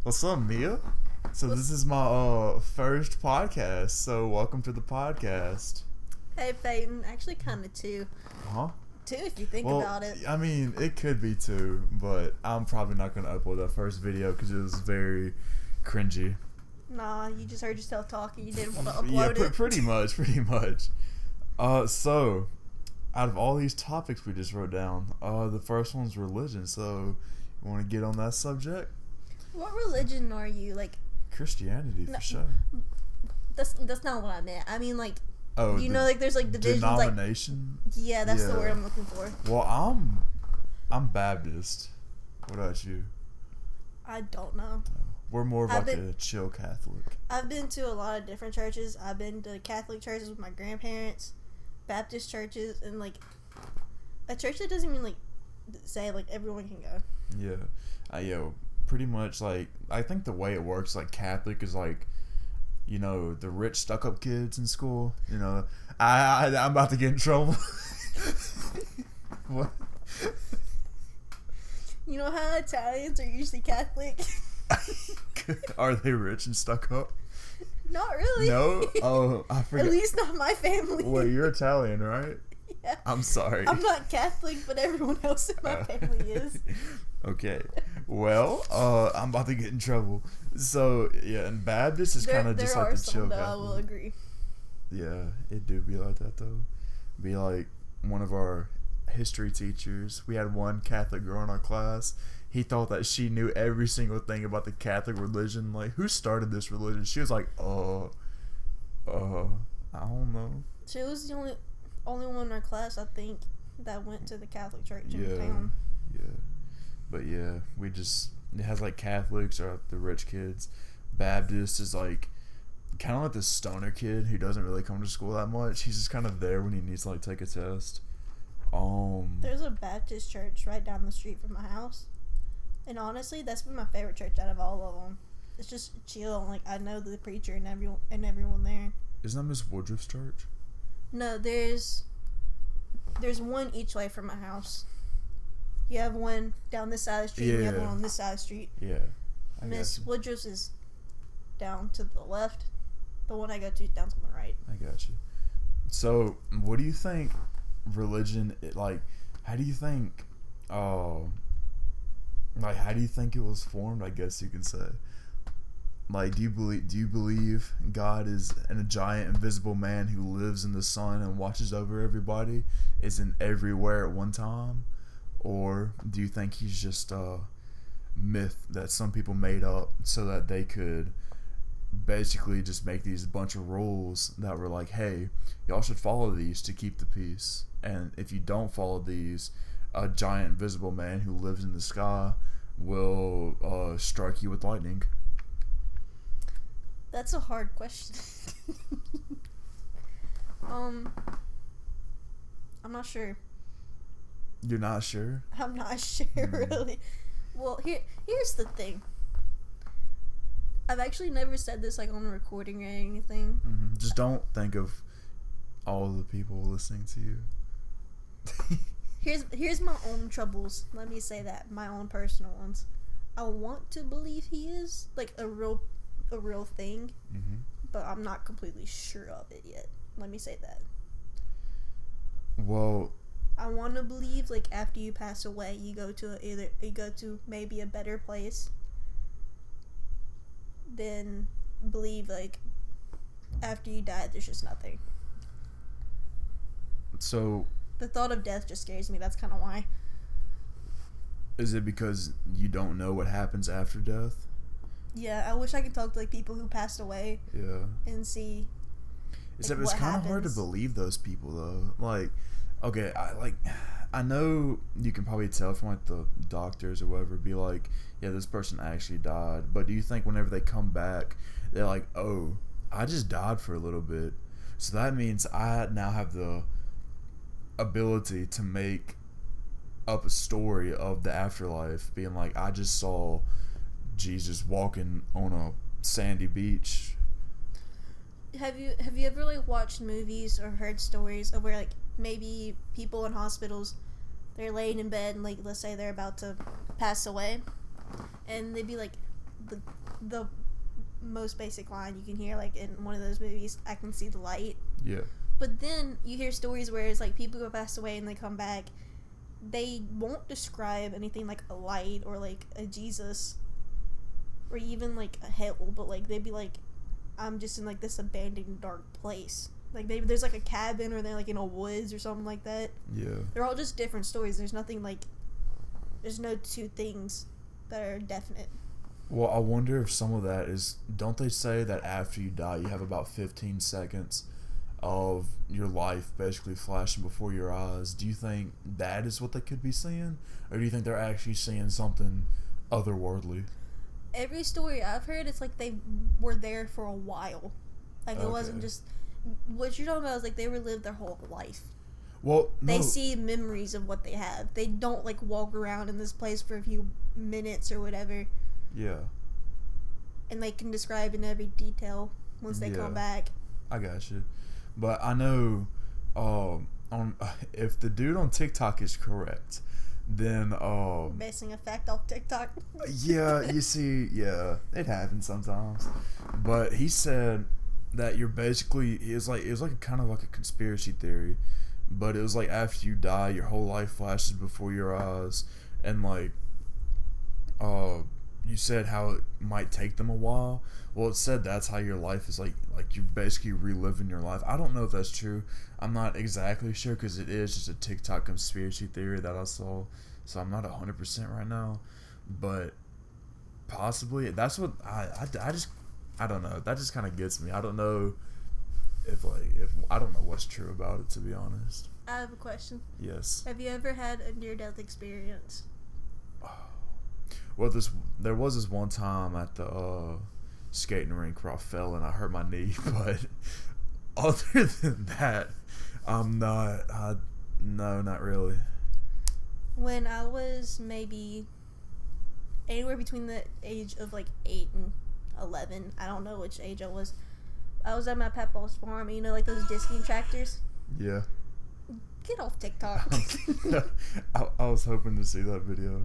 What's up, Mia? So this is my first podcast. So welcome to the podcast. Hey, Peyton. Actually, kind of two. Huh? Two, if you think about it. I mean, it could be two, but I'm probably not going to upload that first video because it was very cringy. Nah, you just heard yourself talking. You didn't want to upload Yeah, it. pretty much. So out of all these topics we just wrote down, the first one's religion. So you want to get on that subject? What religion are you? Like, Christianity, for sure. That's not what I meant. I mean, like, Oh, you know, like, there's, like, divisions, denomination? like... Yeah, that's the word I'm looking for. Well, I'm Baptist. What about you? I don't know. We're more of a chill Catholic. I've been to a lot of different churches. I've been to Catholic churches with my grandparents, Baptist churches, and, like, a church that doesn't even, like, say, like, everyone can go. Yeah. Pretty much, like, I think the way it works, like, Catholic is, like, you know, the rich stuck-up kids in school. You know, I'm about to get in trouble. What? You know how Italians are usually Catholic? Are they rich and stuck up? Not really. No? Oh, I forgot. At least not my family. Well, you're Italian, right? Yeah. I'm sorry. I'm not Catholic, but everyone else in my family is. Okay. Well, I'm about to get in trouble. So, yeah, and Baptist is kind of just like the chill Catholic. I will agree. Yeah, it do be like that, though. Be like one of our history teachers. We had one Catholic girl in our class. He thought that she knew every single thing about the Catholic religion. Like, who started this religion? She was like, I don't know. She was the only one in our class, I think, that went to the Catholic church in town. Yeah. But yeah, it has like Catholics or the rich kids. Baptist is like kind of like the stoner kid who doesn't really come to school that much. He's just kind of there when he needs to like take a test. There's a Baptist church right down the street from my house. And honestly, that's been my favorite church out of all of them. It's just chill. Like, I know the preacher and everyone there. Isn't that Miss Woodruff's church? No, there's one each way from my house. You have one down this side of the street, and you have one on this side of the street. Yeah. Miss Woodruff's is down to the left. The one I go to is down to the right. I got you. So, what do you think religion, like, how do you think it was formed, I guess you could say? Like, do you believe God is a giant invisible man who lives in the sun and watches over everybody, isn't everywhere at one time? Or do you think he's just a myth that some people made up so that they could basically just make these bunch of rules that were like, hey, y'all should follow these to keep the peace, and if you don't follow these, a giant invisible man who lives in the sky will strike you with lightning? That's a hard question. I'm not sure. You're not sure? I'm not sure, really. Well, here's the thing. I've actually never said this, like, on a recording or anything. Mm-hmm. Just don't think of all of the people listening to you. Here's my own troubles. Let me say that. My own personal ones. I want to believe he is, like, a real thing, but I'm not completely sure of it yet. Let me say that. Well, I want to believe, like, after you pass away, you go to maybe a better place. Then believe, like, after you die, there's just nothing. So the thought of death just scares me. That's kind of why. Is it because you don't know what happens after death? Yeah, I wish I could talk to, like, people who passed away. Yeah. And see. It's kind of hard to believe those people, though. Like, okay, I know you can probably tell from, like, the doctors or whatever, be like, yeah, this person actually died. But do you think whenever they come back, they're like, oh, I just died for a little bit, so that means I now have the ability to make up a story of the afterlife, being like, I just saw Jesus walking on a sandy beach. Have you ever, like, watched movies or heard stories of where, like, maybe people in hospitals, they're laying in bed and, like, let's say they're about to pass away, and they'd be like, the most basic line you can hear, like in one of those movies, I can see the light. Yeah. But then you hear stories where it's like people go pass away and they come back. They won't describe anything like a light or like a Jesus or even like a hell, but like they'd be like, I'm just in like this abandoned dark place. Like maybe there's like a cabin or they're like in a woods or something like that. Yeah. They're all just different stories. There's nothing like, there's no two things that are definite. Well, I wonder if some of that is, don't they say that after you die you have about 15 seconds of your life basically flashing before your eyes? Do you think that is what they could be seeing? Or do you think they're actually seeing something otherworldly? Every story I've heard, it's like they were there for a while. Like it wasn't just, what you're talking about is like they relived their whole life. Well, no. They see memories of what they have. They don't like walk around in this place for a few minutes or whatever. Yeah. And they can describe in every detail once they come back. I got you. But I know if the dude on TikTok is correct, then basing a fact off TikTok. Yeah, you see, yeah, it happens sometimes. But he said that you're basically, it was like a kind of like a conspiracy theory, but it was like after you die your whole life flashes before your eyes, and like you said how it might take them a while. Well, it said that's how your life is like you're basically reliving your life. I don't know if that's true. I'm not exactly sure because it is just a TikTok conspiracy theory that I saw, so I'm not 100% right now, but possibly that's what I don't know. That just kind of gets me. I don't know if I don't know what's true about it, to be honest. I have a question. Yes. Have you ever had a near-death experience? Well, there was this one time at the skating rink where I fell and I hurt my knee, but other than that, I'm not. No, not really. When I was maybe anywhere between the age of like 8 and 11, I don't know which age I was at my papa's farm. You know, like those disking tractors. Yeah. Get off TikTok. I was hoping to see that video.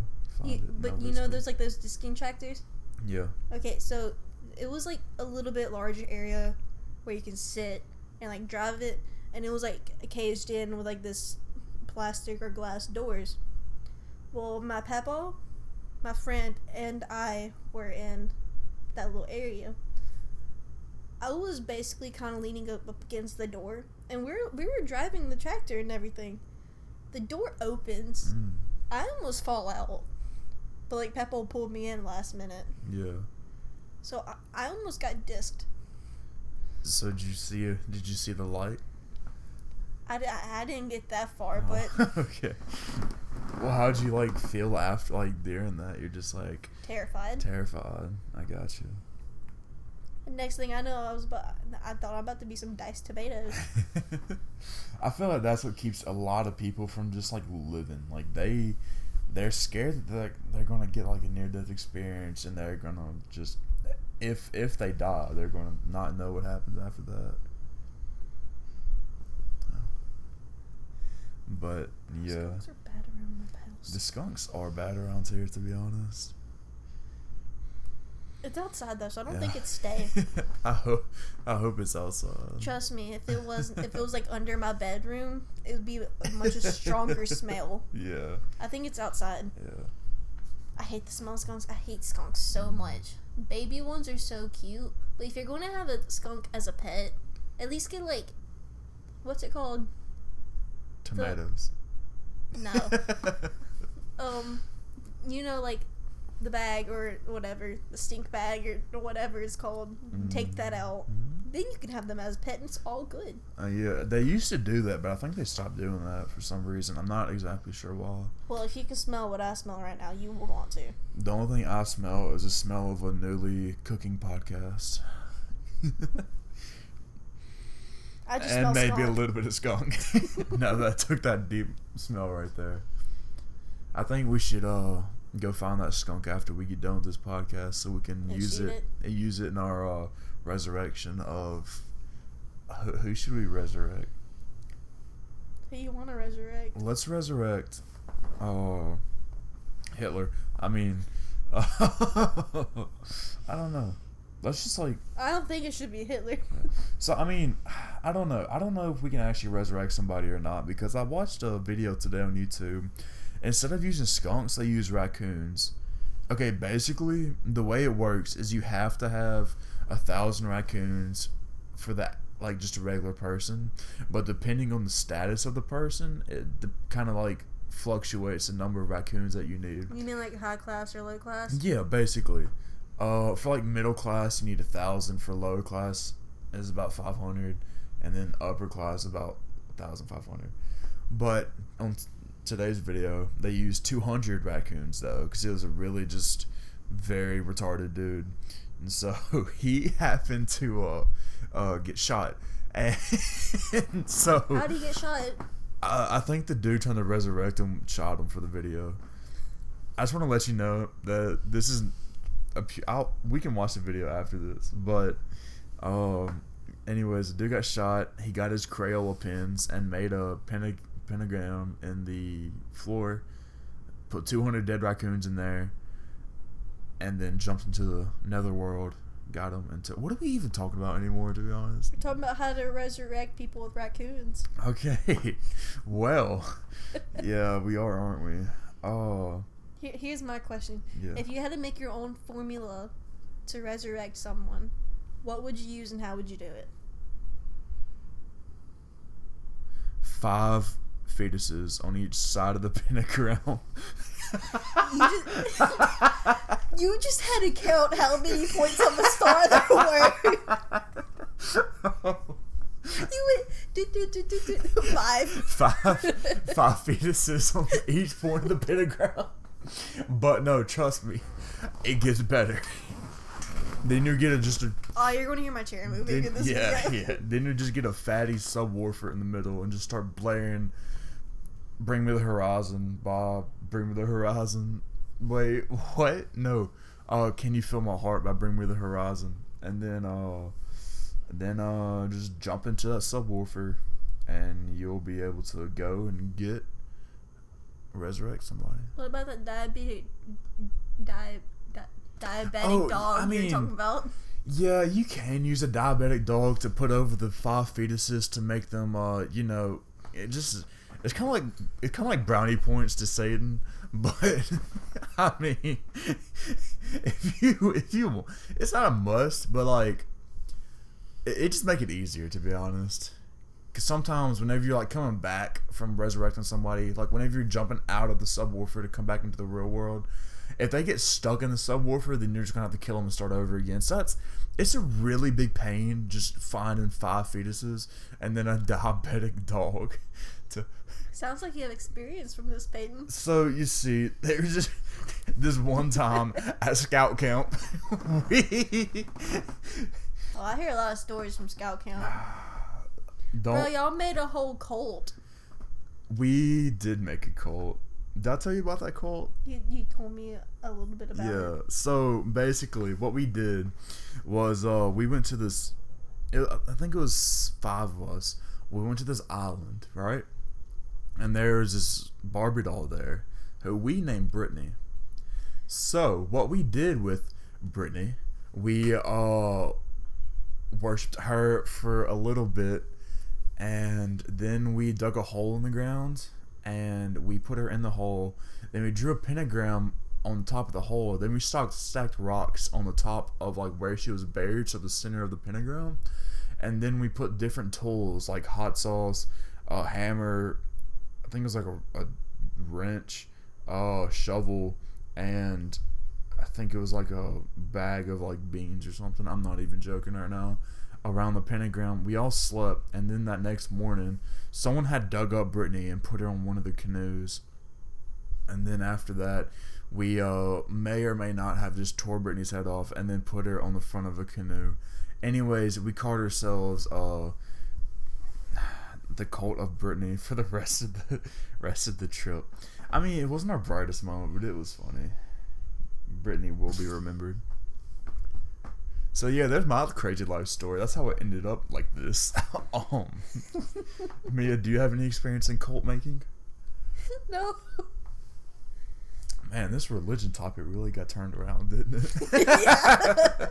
But you know, there's like those disking tractors. Yeah. Okay, so it was like a little bit larger area where you can sit and like drive it, and it was like caged in with like this plastic or glass doors. Well, my papa, my friend, and I were in that little area. I was basically kind of leaning up against the door, and we were driving the tractor and everything. The door opens. I almost fall out, but like Papa pulled me in last minute. Yeah. So I almost got disked. So did you see the light? I didn't get that far, but okay. Well, how'd you like feel after, like during that? You're just like terrified. I got you. The next thing I know, I thought I'm about to be some diced tomatoes. I feel like that's what keeps a lot of people from just like living. Like they're scared that they're gonna get like a near-death experience, and they're gonna just, if they die, they're gonna not know what happens after that. But yeah, Skunks are bad around my house. the skunks are bad around here, to be honest. It's outside though, so I don't think it's stay. I hope it's outside. Trust me, if it was like under my bedroom, it would be a much stronger smell. Yeah. I think it's outside. Yeah. I hate the smell of skunks. I hate skunks so much. Baby ones are so cute, but if you're going to have a skunk as a pet, at least get like, what's it called? Tomatoes. No. You know, like the bag or whatever, the stink bag or whatever it's called. Take that out. Then you can have them as a pet, and it's all good. Yeah, they used to do that, but I think they stopped doing that for some reason. I'm not exactly sure why. Well, if you can smell what I smell right now, you will want to. The only thing I smell is the smell of a newly cooking podcast. I just and smell maybe skunk. a little bit of skunk. No, that took that deep smell right there. I think we should go find that skunk after we get done with this podcast, so we can use it in our resurrection of who should we resurrect? Who you want to resurrect? Let's resurrect Hitler. I mean, I don't know. That's just like. I don't think it should be Hitler. So I mean, I don't know. I don't know if we can actually resurrect somebody or not, because I watched a video today on YouTube. Instead of using skunks, they use raccoons. Okay, basically the way it works is you have to have 1,000 raccoons for that, like just a regular person. But depending on the status of the person, it kind of like fluctuates the number of raccoons that you need. You mean like high class or low class? Yeah, basically. For like middle class, you need 1,000. For lower class, is about 500, and then upper class about 1,500. But on today's video, they used 200 raccoons though, because it was a really just very retarded dude, and so he happened to get shot, and so how did he get shot? I think the dude trying to resurrect him shot him for the video. I just want to let you know that this is we can watch the video after this, but anyways, the dude got shot. He got his Crayola pens and made a pentagram in the floor, put 200 dead raccoons in there, and then jumped into the netherworld. Got him into. What are we even talking about anymore, to be honest? We're talking about how to resurrect people with raccoons. Okay. Well, yeah, we are, aren't we? Oh. Here's my question. Yeah. If you had to make your own formula to resurrect someone, what would you use and how would you do it? 5 fetuses on each side of the pentagram. You just had to count how many points on the star there were. You went 5. 5 fetuses on each point of the pentagram. But no, trust me, it gets better. Then you get Oh, you're going to hear my chair moving in this video. Yeah. Then you just get a fatty subwoofer in the middle and just start blaring "Bring Me the Horizon," Bob. Bring Me the Horizon. Wait, what? No. Can You Feel My Heart by Bring Me the Horizon. And then just jump into that subwoofer, and you'll be able to go and resurrect somebody. What about that diabetic dog you're talking about? Yeah, you can use a diabetic dog to put over the 5 fetuses to make them, it's kind of like brownie points to Satan. But I mean, if you, it's not a must, but like, it just make it easier, to be honest. Because sometimes whenever you're like coming back from resurrecting somebody, like whenever you're jumping out of the subwoofer to come back into the real world, if they get stuck in the subwoofer, then you're just gonna have to kill them and start over again. So it's a really big pain just finding 5 fetuses and then a diabetic dog to. Sounds like you have experience from this, Peyton. So you see, there was just this one time at scout camp. Oh, I hear a lot of stories from scout camp. Bro, y'all made a whole cult. We did make a cult. Did I tell you about that cult? You told me a little bit about it. Yeah. So basically, what we did was we went to this. I think it was 5 of us. We went to this island, right? And there's this Barbie doll there, who we named Brittany. So what we did with Brittany, we worshipped her for a little bit, and then we dug a hole in the ground and we put her in the hole. Then we drew a pentagram on top of the hole. Then we stacked rocks on the top of like where she was buried, so the center of the pentagram. And then we put different tools like hot sauce, a hammer, I think it was like a wrench, shovel, and I think it was like a bag of like beans or something. I'm not even joking right now. Around the pentagram, we all slept, and then that next morning, someone had dug up Brittany and put her on one of the canoes. And then after that, we may or may not have just tore Brittany's head off and then put her on the front of a canoe. Anyways, we called ourselves the Cult of Brittany for the rest of the trip. I mean, it wasn't our brightest moment, but it was funny. Brittany will be remembered. So yeah, there's my crazy life story. That's how it ended up like this. Mia, do you have any experience in cult making? No. Man, this religion topic really got turned around, didn't it? Yeah.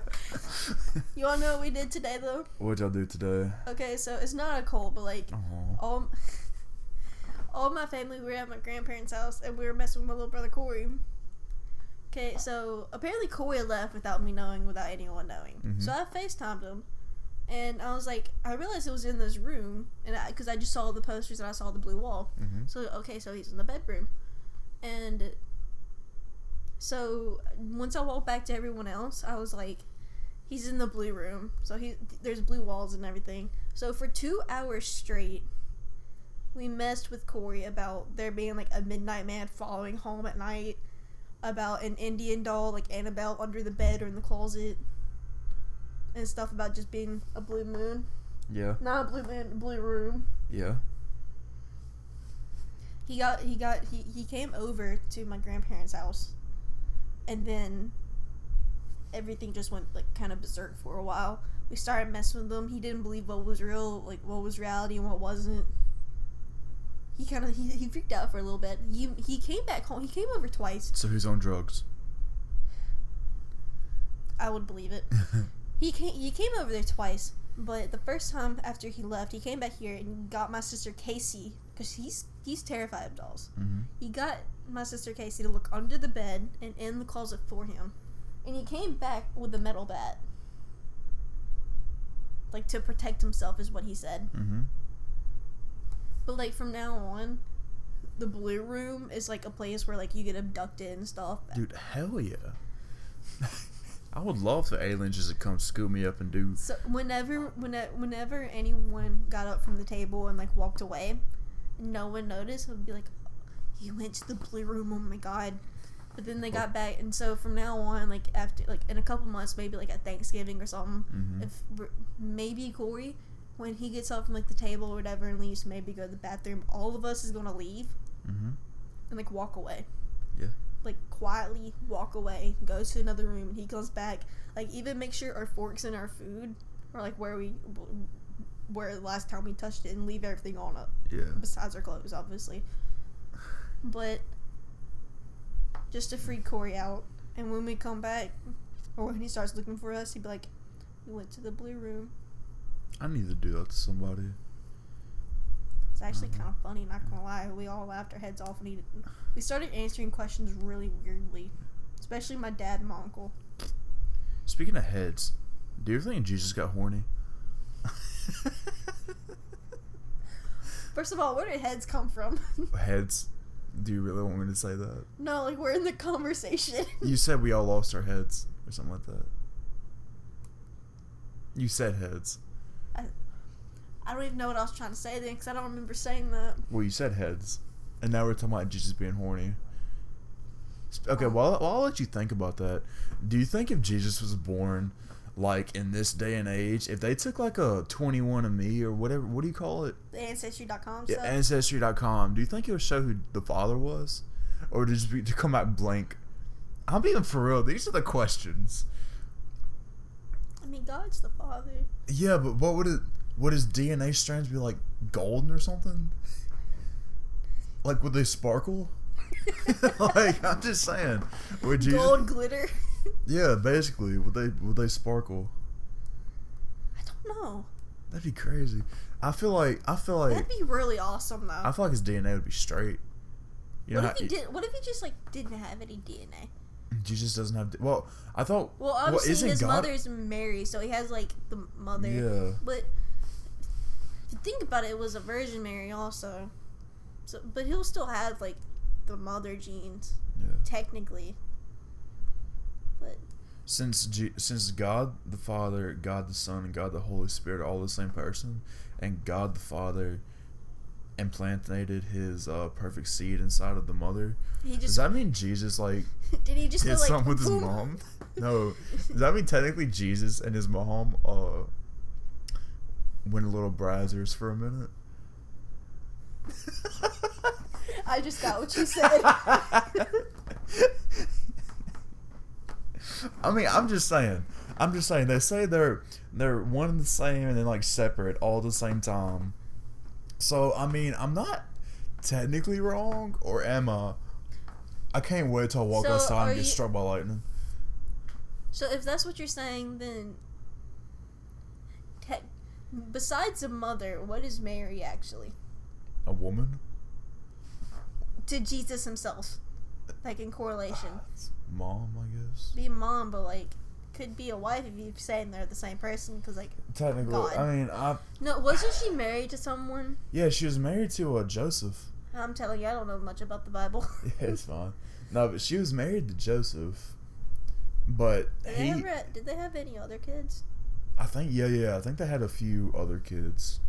You wanna know what we did today, though? What'd y'all do today? Okay, so it's not a cult, but like Oh. all my family, we were at my grandparents' house, and we were messing with my little brother Corey. Okay, so apparently Corey left without me knowing, without anyone knowing. Mm-hmm. So I FaceTimed him, and I was like, I realized it was in this room, and because I just saw the posters and I saw the blue wall. Mm-hmm. So okay, so he's in the bedroom, and so once I walked back to everyone else, I was like, he's in the blue room. So there's blue walls and everything. So for 2 hours straight, we messed with Corey about there being like a midnight man following home at night, about an Indian doll like Annabelle under the bed or in the closet, and stuff about just being a blue moon. Yeah. Not a blue moon, a blue room. Yeah. He came over to my grandparents' house, and then everything just went like kind of berserk for a while. We started messing with him. He didn't believe what was real, like what was reality and what wasn't. He freaked out for a little bit. He came back home. He came over twice. So he's on drugs. I would believe it. He came over there twice, but the first time after he left, he came back here and got my sister Casey, because he's terrified of dolls. Mm-hmm. He got my sister Casey to look under the bed and in the closet for him, and he came back with a metal bat, like to protect himself, is what he said. Mm-hmm. But like from now on, the blue room is like a place where like you get abducted and stuff. Dude, hell yeah. I would love for aliens just to come scoop me up and do. So whenever anyone got up from the table and like walked away, no one noticed. It would be like, you went to the blue room. Oh my god! But then they got back, and so from now on, like after like in a couple months, maybe like at Thanksgiving or something, Mm-hmm. if maybe Corey, when he gets up from like the table or whatever and leaves, maybe go to the bathroom, all of us is gonna leave Mm-hmm. and like walk away. Yeah. Like quietly walk away, go to another room, and he comes back. Like even make sure our forks and our food are like where the last time we touched it, and leave everything on it. Yeah. Besides our clothes, obviously. But just to freak Corey out, and when we come back, or when he starts looking for us, he'd be like, "We went to the blue room." I need to do that to somebody. It's actually kind of funny, not gonna lie. We all laughed our heads off, and we started answering questions really weirdly, especially my dad and my uncle. Speaking of heads, do you think Jesus got horny? First of all, where did heads come from? Heads? Do you really want me to say that? No, like we're in the conversation. You said we all lost our heads or something like that. You said heads. I don't even know what I was trying to say then, because I don't remember saying that. Well, you said heads, and now we're talking about Jesus being horny. Okay, well, I'll let you think about that. Do you think if Jesus was born, like, in this day and age, if they took, like, a 21andMe or whatever, what do you call it? The Ancestry.com Yeah, stuff? Ancestry.com. Do you think it would show who the father was? Or did it just come out blank? I'm being for real. These are the questions. I mean, God's the father. Yeah, but what would his DNA strands be, like, golden or something? Like, would they sparkle? Like, I'm just saying. Would Jesus, Gold glitter? yeah, basically. Would they sparkle? I don't know. That'd be crazy. I feel like That'd be really awesome, though. I feel like his DNA would be straight. You know What if he just, like, didn't have any DNA? Jesus doesn't have. Well, I thought. Well, obviously isn't his God, mother's Mary, so he has, like, the mother. Yeah. But if you think about it, it was a Virgin Mary also. So, but he'll still have, like, the mother genes, Yeah. technically. But Since God the Father, God the Son, and God the Holy Spirit are all the same person, and God the Father implanted his perfect seed inside of the mother, does that mean Jesus, like, did he just did go, like, something with his boom? mom? No. Does that mean technically Jesus and his mom went a little brazzers for a minute? I just got what you said. I mean, I'm just saying. They say they're one and the same and then, like, separate all at the same time. So, I mean, I'm not technically wrong, or am I? I can't wait till I walk So, outside are and get you- struck by lightning. So if that's what you're saying, then besides a mother, what is Mary actually A woman? to Jesus himself? Like in correlation, It's mom, I guess. be a mom, but like could be a wife if you're saying they're the same person. Because like Technically, God. I mean, no, wasn't she married to someone? yeah, she was married to Joseph. I'm telling you, I don't know much about the Bible. Yeah, it's fine. No, but she was married to Joseph. But Did they have any other kids? I think, I think they had a few other kids.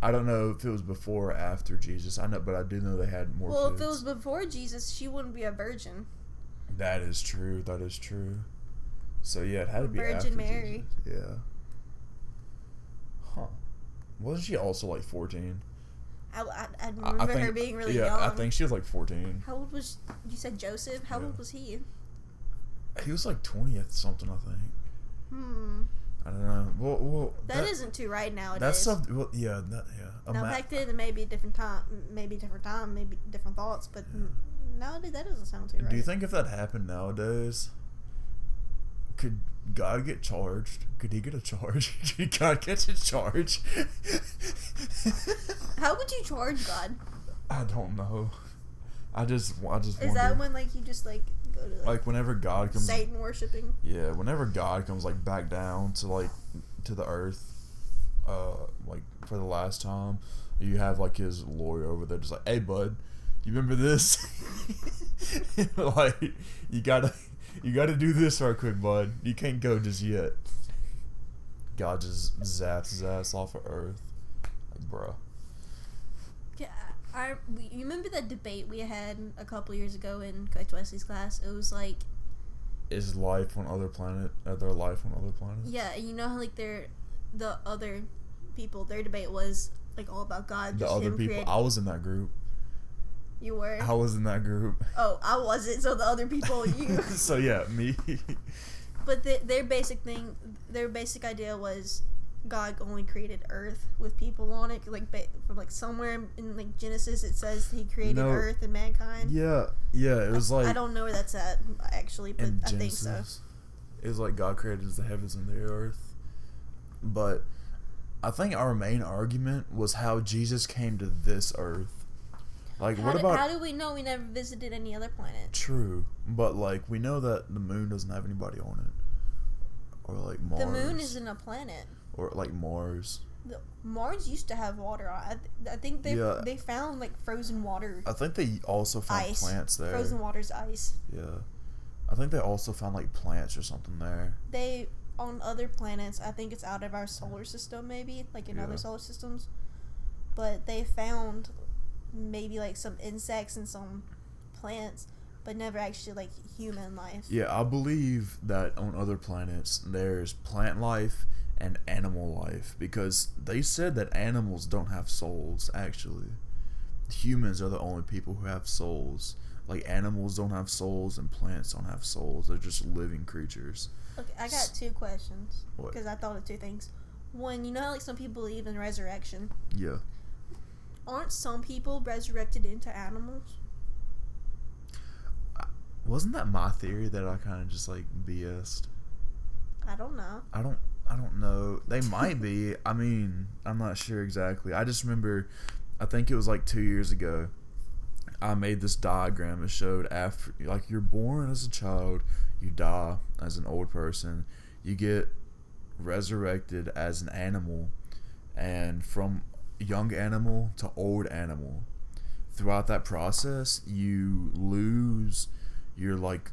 I don't know if it was before or after Jesus. I know, but I do know they had more Well, kids. if it was before Jesus, she wouldn't be a virgin. That is true. So yeah, it had to be Virgin after Mary. Jesus. Yeah. Huh. Wasn't she also like 14? I remember her being really young. Yeah, I think she was like 14. How old was you? Said Joseph. How old was he? He was like 20th something, I think. I don't know. Well, that isn't too right nowadays. That's something. Well, yeah, Now back then, it may be a different time, maybe different thoughts, but nowadays that doesn't sound too right. Do you think if that happened nowadays, could God get charged? Could he get a charge? Could God get a charge? How would you charge God? I don't know. I just Is wonder. that when like you just like go to like whenever God comes Satan worshiping? Yeah, whenever God comes like back down to the earth, like for the last time, you have like his lawyer over there just like, hey bud, you remember this? Like you gotta do this right quick, bud. You can't go just yet. God just zaps his ass off of earth. Like, bruh. Yeah, you remember that debate we had a couple years ago in Coach Wesley's class? It was like, is life on other planet? Are there life on other planets? yeah, and you know how like the other people, their debate was like all about God. The other people. I was in that group. You were? I was in that group. Oh, I wasn't. So the other people, you. So yeah, me. But their basic idea was God only created Earth with people on it. Like from like somewhere in like Genesis, it says He created Earth and mankind. Yeah. It was I don't know where that's at actually, but I think so. It was like God created the heavens and the earth. But I think our main argument was how Jesus came to this earth. Like, how do we know we never visited any other planet? True, but like we know that the moon doesn't have anybody on it, or like Mars. The moon isn't a planet. Or like Mars. Mars used to have water on it. I think they found like frozen water. I think they also found plants there. Frozen water's ice. Yeah, I think they also found like plants or something there. On other planets, I think it's out of our solar system, maybe like in other solar systems, but they found maybe like some insects and some plants, but never actually like human life. Yeah, I believe that on other planets there's plant life and animal life, because they said that animals don't have souls. Actually, humans are the only people who have souls. Like, animals don't have souls and plants don't have souls. They're just living creatures. Okay, I got two questions What? because I thought of two things. One, you know how like some people believe in resurrection? Yeah. Aren't some people resurrected into animals? Wasn't that my theory that I kind of just like BS'd? I don't know. I don't know. They might be. I mean, I'm not sure exactly. I just remember, I think it was like 2 years ago, I made this diagram. It showed after, like, you're born as a child, you die as an old person, you get resurrected as an animal, and from young animal to old animal, throughout that process, you lose your, like,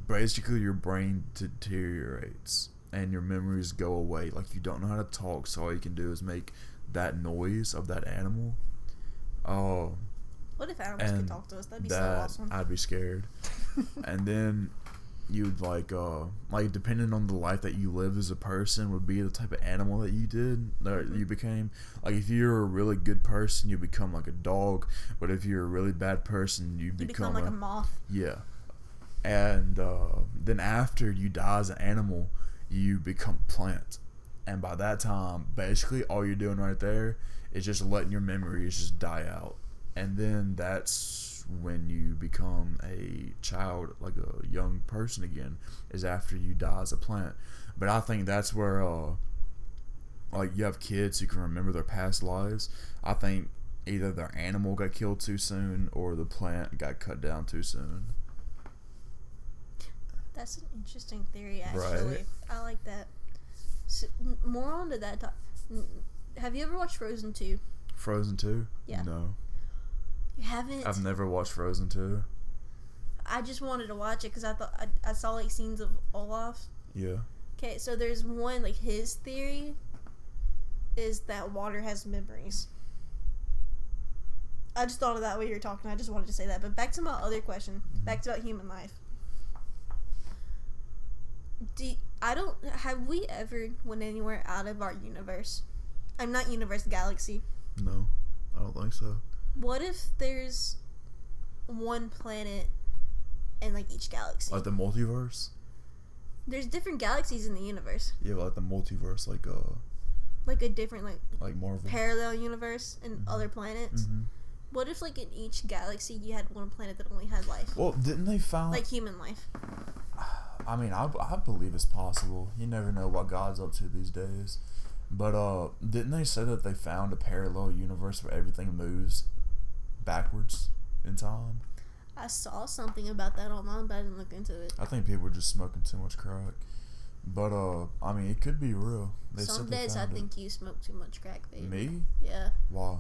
basically your brain deteriorates and your memories go away. Like, you don't know how to talk, so all you can do is make that noise of that animal. What if animals could talk to us? That'd be so awesome. I'd be scared. And then you'd like depending on the life that you lived as a person would be the type of animal that you did, that you became. Like, if you're a really good person, you become like a dog, but if you're a really bad person, you become like a moth. Yeah. And then after you die as an animal, you become a plant. And by that time, basically all you're doing right there is just letting your memories just die out. And then that's when you become a child, like a young person again, is after you die as a plant. But I think that's where like you have kids who can remember their past lives. I think either their animal got killed too soon or the plant got cut down too soon. That's an interesting theory, actually. Right. I like that. So, more on to that. Have you ever watched Frozen 2? Frozen 2? Yeah. No. You haven't? I've never watched Frozen 2. I just wanted to watch it because I thought I saw like scenes of Olaf. Yeah. Okay, so there's one, like, his theory is that water has memories. I just thought of that while you were talking. I just wanted to say that. But back to my other question. Mm-hmm. Back to about human life. Have we ever went anywhere out of our universe? I'm not universe, galaxy. No, I don't think so. What if there's one planet in, like, each galaxy? Like the multiverse? There's different galaxies in the universe. Yeah, like the multiverse, like a different, like Marvel. Parallel universe and Mm-hmm. other planets. Mm-hmm. What if, like, in each galaxy you had one planet that only had life? Well, didn't they found... Like human life. I mean, I believe it's possible. You never know what God's up to these days. But, didn't they say that they found a parallel universe where everything moves backwards in time? I saw something about that online, but I didn't look into it. I think people were just smoking too much crack. But, I mean, it could be real. Some days I think you smoke too much crack, baby. Me? Yeah. Why?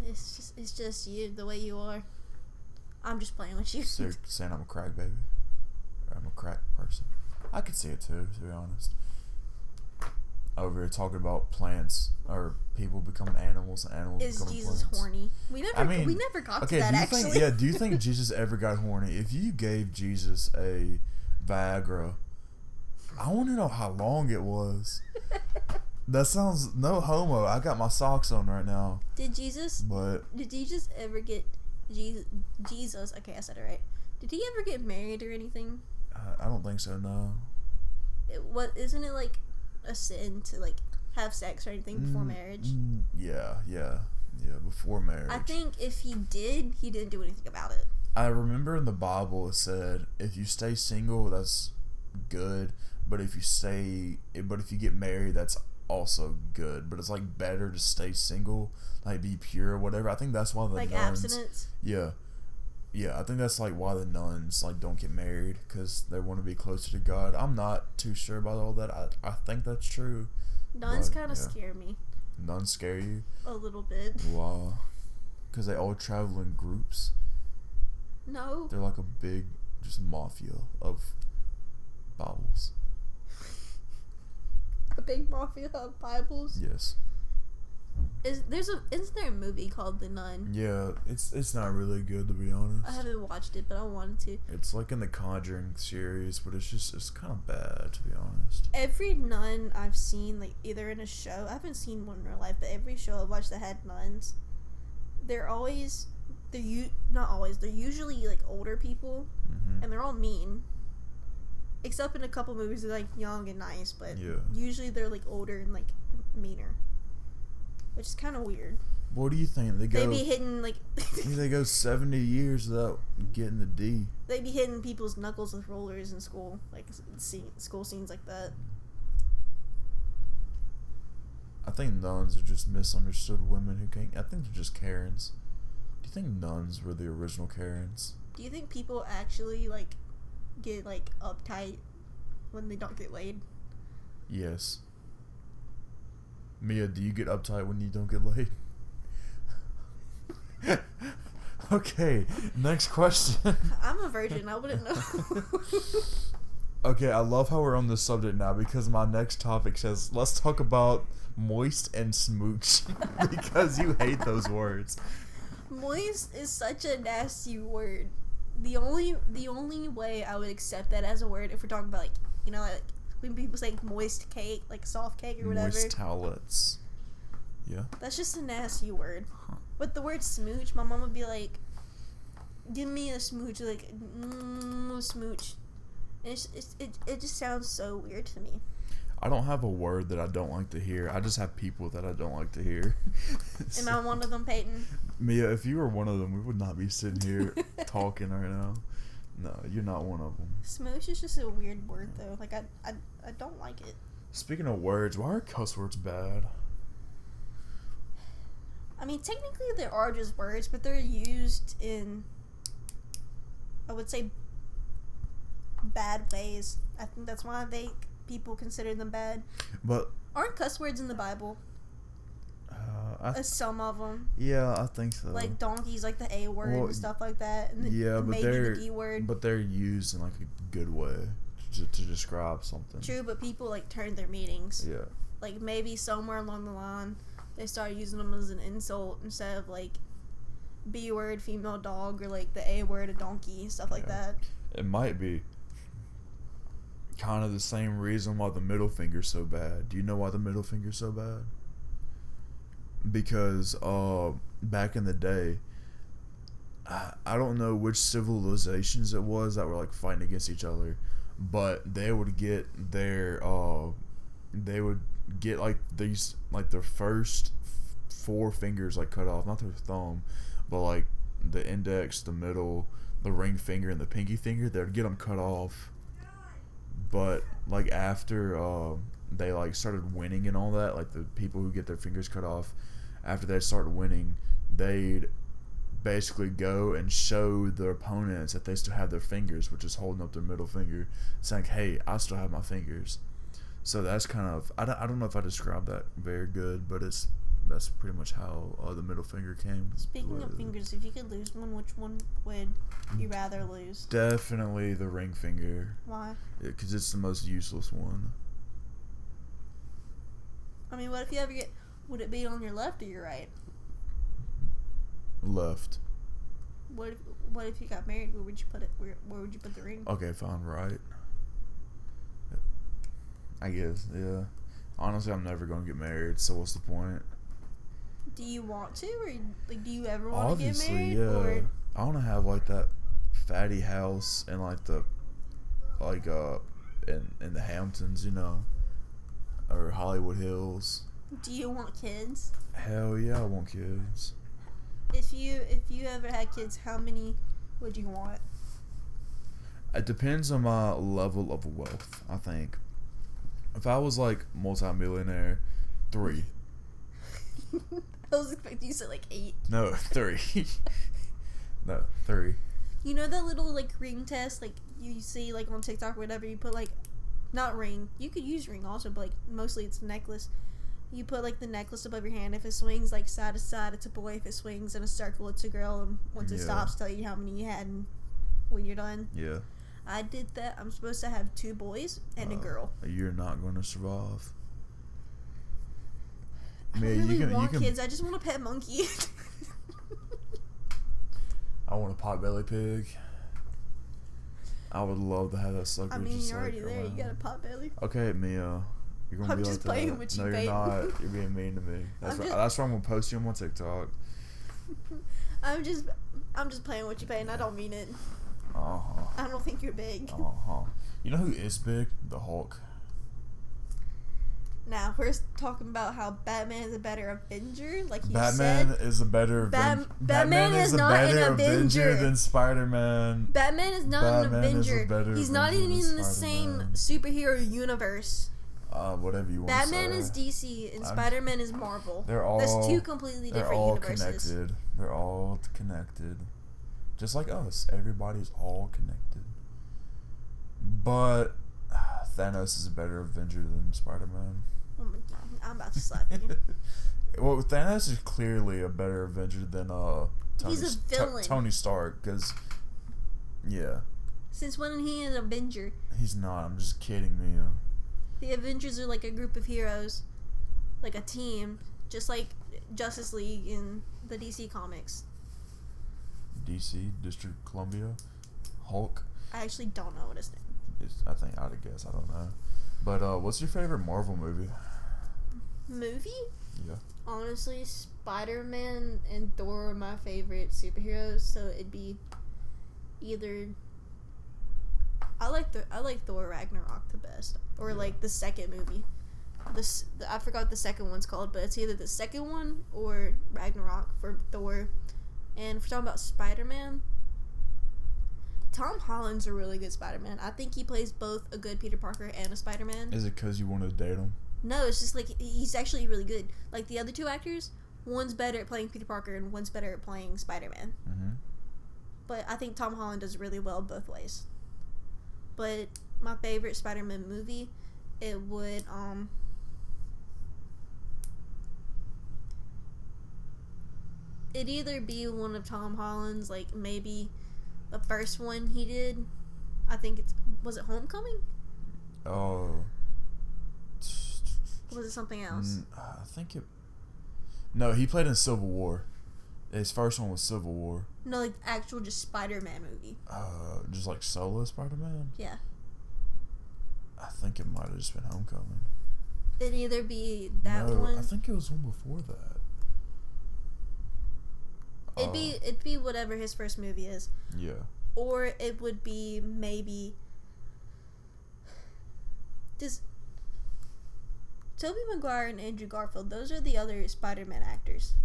It's just you, the way you are. I'm just playing with you. So you're saying I'm a crack baby? Or I'm a crack person? I could see it too, to be honest. Over here talking about plants or people becoming animals and animals Is becoming Jesus plants. horny? We never got to that, actually. Do you think Jesus ever got horny? If you gave Jesus a Viagra, I want to know how long it was. That sounds no homo. I got my socks on right now. Did Jesus ever get Jesus? Okay, I said it right. Did he ever get married or anything? I don't think so. No. Isn't it like a sin to like have sex or anything before marriage? Yeah. Before marriage. I think if he didn't do anything about it. I remember in the Bible it said if you stay single, that's good. But if you get married, that's also good. But it's like better to stay single, like be pure or whatever. I think that's why the like nuns, abstinence. Yeah, I think that's like why the nuns like don't get married because they want to be closer to God. I'm not too sure about all that. I think that's true. Nuns kind of scare me. Nuns scare you? A little bit. Wow. Because they all travel in groups. No. They're like a big just mafia of Bibles. A big mafia of Bibles? Yes. Isn't there a movie called The Nun? Yeah, it's not really good to be honest. I haven't watched it, but I wanted to. It's like in the Conjuring series, but it's kind of bad to be honest. Every nun I've seen, like either in a show, I haven't seen one in real life, but every show I've watched that had nuns, they're usually like older people, and they're all mean. Except in a couple movies, they're like young and nice, but usually they're like older and like meaner. Which is kind of weird. What do you think? They be hitting like... they go 70 years without getting the D. They be hitting people's knuckles with rollers in school. Like, school scenes like that. I think nuns are just misunderstood women who can't... I think they're just Karens. Do you think nuns were the original Karens? Do you think people actually, like, get, like, uptight when they don't get laid? Yes. Mia, do you get uptight when you don't get laid? Okay, next question. I'm a virgin. I wouldn't know. Okay, I love how we're on this subject now because my next topic says, let's talk about moist and smooch because you hate those words. Moist is such a nasty word. The only way I would accept that as a word if we're talking about, like, you know, like, when people say moist cake, like soft cake or whatever. Moist towelettes. Yeah. That's just a nasty word. With the word smooch, my mom would be like, give me a smooch, like, smooch. And it just sounds so weird to me. I don't have a word that I don't like to hear. I just have people that I don't like to hear. Am I one of them, Peyton? Mia, if you were one of them, we would not be sitting here talking right now. No, you're not one of them. Smoosh is just a weird word, though. Like, I don't like it. Speaking of words, why are cuss words bad? I mean, technically there are just words, but they're used in, I would say, bad ways. I think that's why people consider them bad. But aren't cuss words in the Bible? Some of them. Yeah, I think so. Like donkeys, like the A word and stuff like that. And but the D word. But they're used in like a good way to describe something. True, but people like turn their meanings. Yeah. Like maybe somewhere along the line, they started using them as an insult instead of like B word, female dog, or like the A word, a donkey, stuff like that. It might be kind of the same reason why the middle finger's so bad. Do you know why the middle finger's so bad? Because back in the day, I don't know which civilizations it was that were like fighting against each other, but they would get like these, like their first four fingers like cut off, not their thumb, but like the index, the middle, the ring finger, and the pinky finger. They would get them cut off, but like after they like started winning and all that, like the people who get their fingers cut off, after they started winning, they'd basically go and show their opponents that they still have their fingers, which is holding up their middle finger, saying, "Hey, I still have my fingers." So that's kind of, I don't know if I described that very good, but that's pretty much how the middle finger came. Speaking of fingers, if you could lose one, which one would you rather lose? Definitely the ring finger. Why? Because it's the most useless one. I mean, what if you ever get... Would it be on your left or your right? Left. What if you got married? Where would you put it? Where would you put the ring? Okay, fine, right. I guess, yeah. Honestly, I'm never gonna get married, so what's the point? Do you want to, or like, do you ever want to get married? Yeah. Or? I want to have like that fatty house in like the in the Hamptons, you know, or Hollywood Hills. Do you want kids? Hell yeah, I want kids. If you ever had kids, how many would you want? It depends on my level of wealth, I think. If I was like multi-millionaire, 3. I was expecting you to say like 8. No, 3. No, 3. You know that little like ring test, like you see like on TikTok or whatever, you put like, not ring, you could use ring also, but like mostly it's a necklace. You put like the necklace above your hand. If it swings like side to side, it's a boy. If it swings in a circle, it's a girl. And once it stops, tell you how many you had and when you're done. Yeah. I did that. I'm supposed to have 2 boys and a girl. You're not going to survive. I don't really want kids. I just want a pet monkey. I want a potbelly pig. I would love to have that sucker. I mean, you're already there. You got a potbelly. Okay, Mia. You're gonna be just like playing that. with you, No, babe. you're not. You're being mean to me. That's why I'm gonna post you on my TikTok. I'm just playing with you, babe, and I don't mean it. Uh-huh. I don't think you're big. Uh-huh. You know who is big? The Hulk. Now, we're talking about how Batman is a better Avenger, like you Batman said. is a better Batman is not an Avenger than Spider-Man. Batman is not an Avenger. He's not even in the same superhero universe. Whatever you want to say. Batman is DC and Spider-Man is Marvel. That's 2 completely different universes. Connected. They're all connected. Just like us. Everybody's all connected. But Thanos is a better Avenger than Spider-Man. Oh my god, I'm about to slap you. Well, Thanos is clearly a better Avenger than He's a villain. Tony Stark, because, yeah. Since when is he an Avenger? He's not. I'm just kidding, Mia. The Avengers are like a group of heroes, like a team, just like Justice League in the DC comics. DC, District of Columbia, Hulk. I actually don't know what his name is. I think I'd guess. I don't know. But what's your favorite Marvel movie? Movie? Yeah. Honestly, Spider-Man and Thor are my favorite superheroes, so it'd be either... I like Thor Ragnarok the best, or like the second movie. I forgot what the second one's called, but it's either the second one or Ragnarok for Thor. And if we're talking about Spider-Man, Tom Holland's a really good Spider-Man. I think he plays both a good Peter Parker and a Spider-Man. Is it because you want to date him? No, it's just like he's actually really good. Like the other two actors, one's better at playing Peter Parker and one's better at playing Spider-Man. Mm-hmm. But I think Tom Holland does really well both ways. But my favorite Spider-Man movie, it would it'd either be one of Tom Holland's, like maybe the first one he did. I think was it Homecoming? Oh. Or was it something else? I think it. No, he played in Civil War. His first one was Civil War. No, like actual just Spider-Man movie. Just like solo Spider-Man? Yeah. I think it might have just been Homecoming. It'd either be that one. I think it was one before that. It'd be whatever his first movie is. Yeah. Or it would be maybe Tobey Maguire and Andrew Garfield, those are the other Spider-Man actors.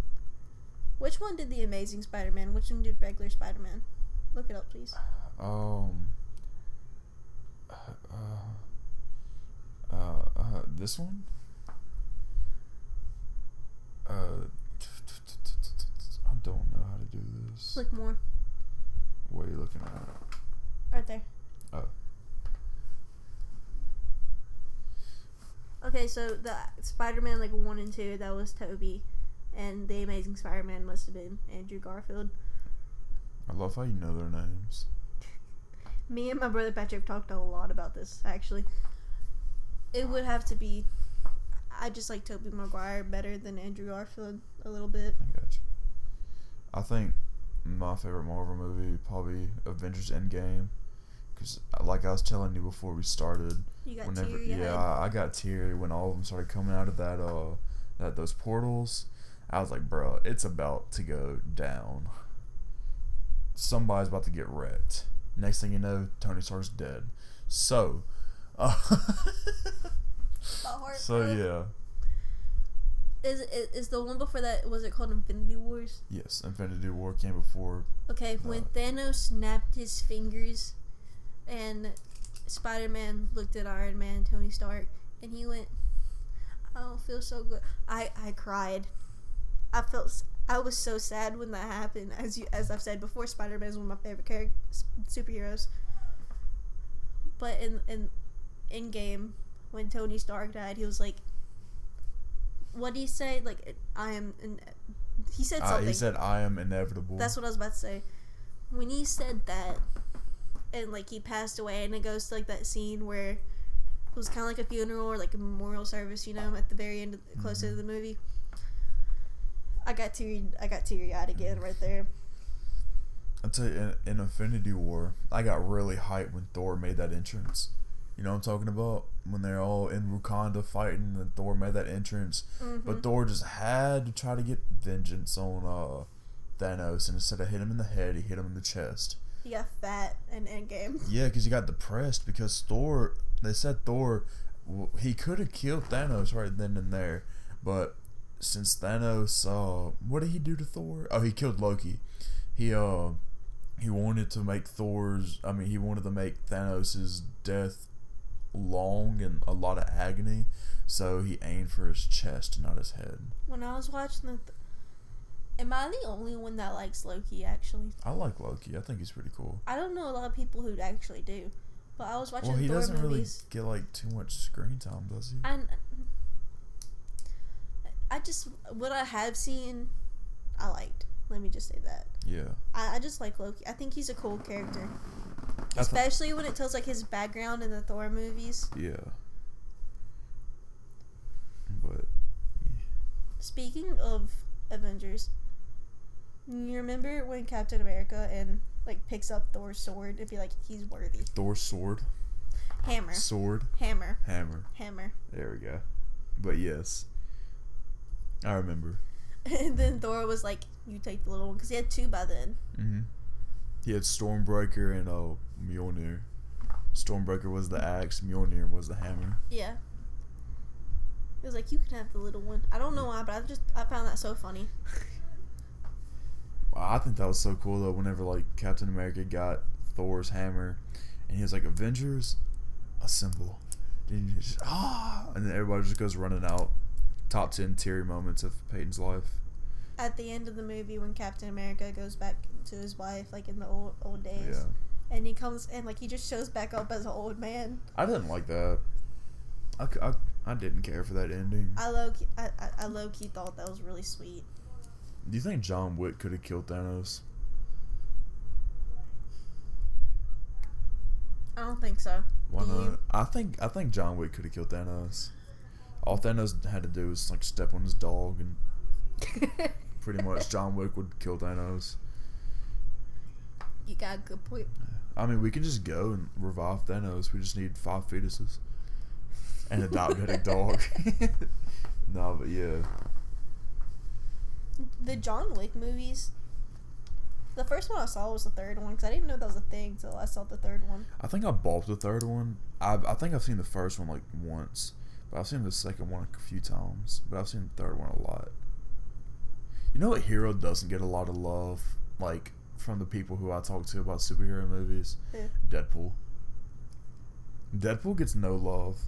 Which one did the Amazing Spider-Man? Which one did regular Spider-Man? Look it up, please. This one? I don't know how to do this. Click more. What are you looking at? Right there. Oh. Okay, so the Spider-Man, like, 1 and 2, that was Tobey. And the Amazing Spider-Man must have been Andrew Garfield. I love how you know their names. Me and my brother Patrick talked a lot about this, actually. It would have to be... I just like Tobey Maguire better than Andrew Garfield a little bit. I got you. I think my favorite Marvel movie probably Avengers Endgame. Because, like I was telling you before we started... You got teary-eyed. Yeah, I got teary when all of them started coming out of those portals. I was like, bro, it's about to go down. Somebody's about to get wrecked. Next thing you know, Tony Stark's dead. So, yeah. Is the one before that, was it called Infinity Wars? Yes, Infinity War came before. Okay, when Thanos snapped his fingers and Spider-Man looked at Iron Man, Tony Stark, and he went, I don't feel so good. I cried. I was so sad when that happened. As I've said before, Spider-Man is one of my favorite superheroes. But in Endgame, when Tony Stark died, he was like, what did he say? Like, he said something. He said, I am inevitable. That's what I was about to say. When he said that, and like he passed away, and it goes to like that scene where it was kind of like a funeral or like a memorial service, at the very end, close to the movie. I got teary-eyed again right there. I'll tell you, in Infinity War, I got really hyped when Thor made that entrance. You know what I'm talking about? When they're all in Wakanda fighting, and Thor made that entrance. Mm-hmm. But Thor just had to try to get vengeance on Thanos, and instead of hitting him in the head, he hit him in the chest. He got fat in Endgame. Yeah, because he got depressed because they said Thor, he could have killed Thanos right then and there, but since Thanos, what did he do to Thor? Oh, he killed Loki. He wanted to make Thanos' death long and a lot of agony, so he aimed for his chest, not his head. When I was watching am I the only one that likes Loki, actually? I like Loki. I think he's pretty cool. I don't know a lot of people who actually do, but I was watching Thor movies. Well, he doesn't really get like too much screen time, does he? I just, what I have seen, I liked. Let me just say that. Yeah. I just like Loki. I think he's a cool character. Especially when it tells like his background in the Thor movies. Yeah. But, yeah. Speaking of Avengers, you remember when Captain America picks up Thor's sword and be like, he's worthy. Thor's sword? Hammer. Sword? Hammer. There we go. But yes. I remember. And then Thor was like, you take the little one, because he had two by then. Mm-hmm. He had Stormbreaker and Mjolnir. Stormbreaker was the axe. Mjolnir was the hammer. Yeah. It was like, you can have the little one. I don't know why, but I found that so funny. I think that was so cool though. Whenever like Captain America got Thor's hammer, and he was like, "Avengers, assemble!" And he just and then everybody just goes running out. Top 10 teary moments of Peyton's life. At the end of the movie, when Captain America goes back to his wife, like in the old days, Yeah. and he comes and like he just shows back up as an old man. I didn't like that. I didn't care for that ending. I low key thought that was really sweet. Do you think John Wick could have killed Thanos? I don't think so. Why Do not? you? I think John Wick could have killed Thanos. All Thanos had to do was like step on his dog, and pretty much John Wick would kill Thanos. You got a good point. I mean, we can just go and revive Thanos. We just need 5 fetuses and a diabetic dog. No, but yeah. The John Wick movies. The first one I saw was the third one, because I didn't know that was a thing until I saw the third one. I think I bought the third one. I think I've seen the first one like once, but I've seen the second one a few times. But I've seen the third one a lot. You know what hero doesn't get a lot of love, like from the people who I talk to about superhero movies? Who? Deadpool. Deadpool gets no love.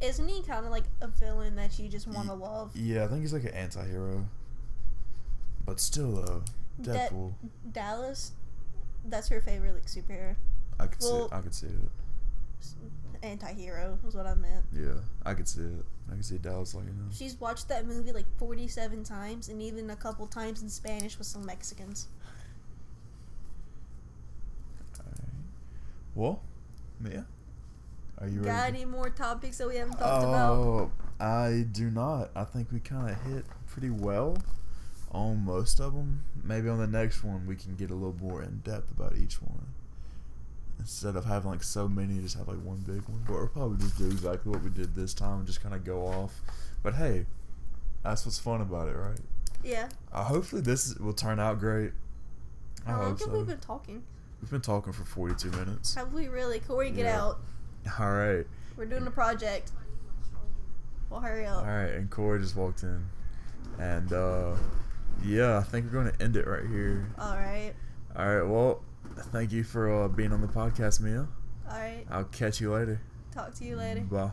Isn't he kind of like a villain that you just want to love? Yeah, I think he's like an anti-hero. But still, though, Deadpool. Dallas, that's her favorite like superhero. I could see it. I could see it. Anti-hero was what I meant. Yeah, I could see it. I could see Dallas liking him. She's watched that movie like 47 times, and even a couple times in Spanish with some Mexicans. Alright. Well, yeah. Are you Got ready? any more topics that we haven't talked about? Oh, I do not. I think we kind of hit pretty well on most of them. Maybe on the next one we can get a little more in depth about each one. Instead of having like so many, just have like one big one. But we'll probably just do exactly what we did this time and just kind of go off. But hey, that's what's fun about it, right? Yeah. Hopefully this will turn out great. I How long hope have so. we been talking? We've been talking for 42 minutes. Have we really? Corey, get Yeah. out. All right. We're doing a project. Well, hurry up. All right, and Corey just walked in. And yeah, I think we're going to end it right here. All right. All right, well, thank you for being on the podcast, Mia. All right. I'll catch you later. Talk to you later. Bye.